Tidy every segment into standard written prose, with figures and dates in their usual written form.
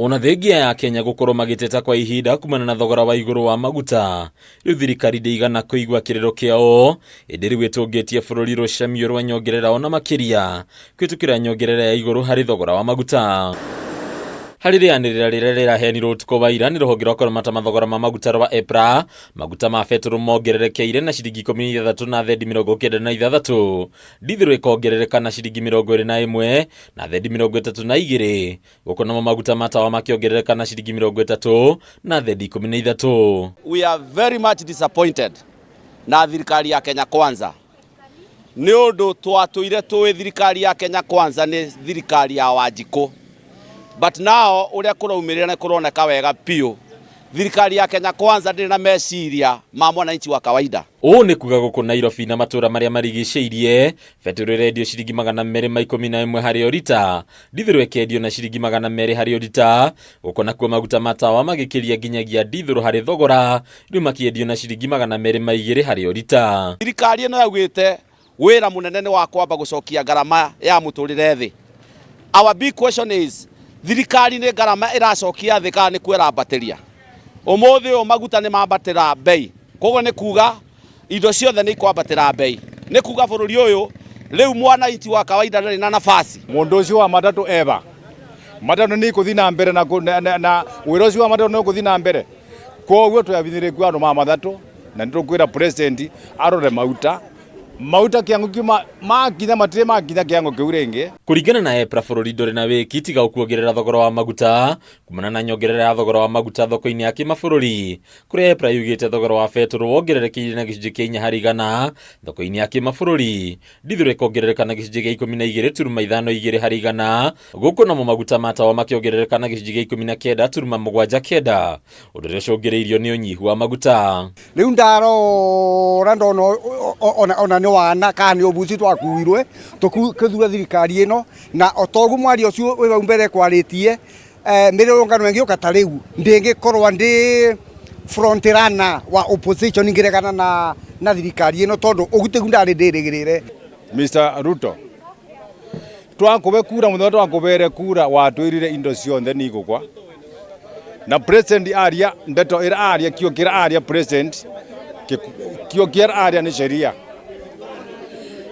Ona thengia ya Kenya gukorwo magiteta kwa ihinda kumana na thogora wa iguru wa maguta, riu thirikari ndeigana kuigua kiriro kiao indi riu itungitie bururi rucamio rwa nyongerera ona makiria kwitukira nyongerera ya iguru hari thogora wa maguta. Hari rianirira rire rirahenirwo utuko wa ira ni ruhonge rwa kurumata mathogora ma maguta rwa EPRA, maguta ma beturu mongererekeire na ciringi 13 na thendi 96, dithiro ikongerereka na ciringi 21 na thendi 32, gukonamo maguta ma tawa makiongerereka na ciringi 30 na thendi 13. We are very much disappointed na thirikari ya Kenya Kwanza. Ni undu twatuire tuwe thirikari ya Kenya Kwanza ni thirikari ya Wanjiku. But now uria kuraumirira na kuroneka wega pio thirikari ya Kenya Kwanza ndiri na meciria ma mwananchi wa kawaida. Uu ni kuga guku Nairobi na matura maria marigiceirie beturu rendio ciringi 211 hari orita, dithiro ikendio na ciringi 200 hari orita, gukona kuo maguta matawa magikiria nginyagia dithiro hari thogora riu makiendio na ciringi 220 hari orita. Thirikari ino yaugite wira munene ni wa kwamba gucokia garama ya muturire thi. Our big question is thirikari ni garama iracokia thi kana ni kwera bateria. Umuthi o maguta ni mabatira bei, koguo ni kuga indo ciothe ni kwambatira bei, ni kuga bururi uyu riu mwananchi wa kawaida ndari na nafasi. Mundu ucio wa matatu eva matatu ni kuthi na mbere na wira ucio wa matatu no kuthi na mbere, koguo tuyabithire kwa andu ma matatu na nitukwira president arore mauta kiango kiuma makinya matire makinya kiango kiu ringi. Kuringana na EPRA bururi nduri na wiki tiga kuongerera thogora wa maguta kumana na nyongerera ya thogora wa maguta thoko-ini ya kimabũrũri, kuria EPRA yugite thogora wa beturu wongererekeire na gicunji kia 4 harĩ igana thoko-ini ya kimabũrũri, dithiro ikongerereka na gicunji kia 12.52 harĩ igana, guku namo maguta matawa makiongerereka na gicunji kia 19.79, undu uria ucũngĩrĩirio ni unyihu wa maguta. Riu ndarora ndona ona ni wana kana obuci twakuirwe tukithura thirikari ino na otogu mwari ucio we mbere kwaritie mirurungano engi ukata riu ndingikorwa ndi front runner wa opposition ngiregana na thirikari ino tondu ugutegu ndari ndirigirire. Mr. Ruto twakube kura mutho twakubere kura watwirire indo cionthe ni igukwa na president aria ndeto ira aria kio kira aria president kio kira aria ni sheria.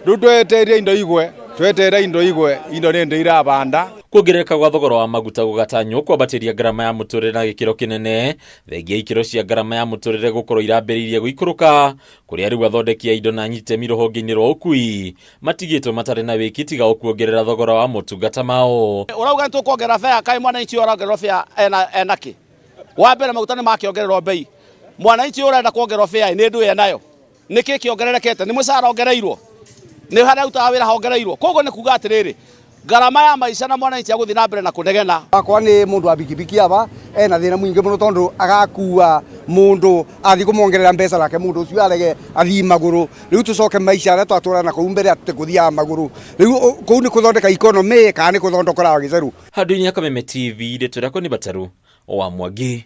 Tweteire indo igwe indo nende irabanda. Kuongerereka gwa thogora wa maguta gugatanywo kwambatiria garama ya muturire na gikiro kinene, thengia ikiro cia garama ya muturire gukorwo irambiririe guikuruka, kuria riu athondeki ya indo na nyitemi ruhonge-ini rwa ukui matigitwo matari na wiki tiga kuongerera thogora wa motungata mao. Urauga ntu kuongerera fare kai mwananchi urongerera fare enaki wa mbere maguta ni makiongererwo bei, mwananchi urenda kuongerera fare ni ndu enayo niki kiongererekete ni mucara ongereirwo ni hara utawira hongereirwo, koguo ni kuga atiriri garama ya maisha na mwananchi aguthi na mbere na kunegena. Akwa ni mundu wa bikibiki aba ena thina mwingi muno tondu agakua mundu athi kumongerera mbeca lake mundu ucio arege athi maguru. Riu tucoke maisha aria twatura na kuumbere ati kuthia maguru, riu kou ni kuthondeka economy kana ni kuthondokora giceru. Handu-ini ya Kameme TV ndeto yako ni Bataru wa Mwangi.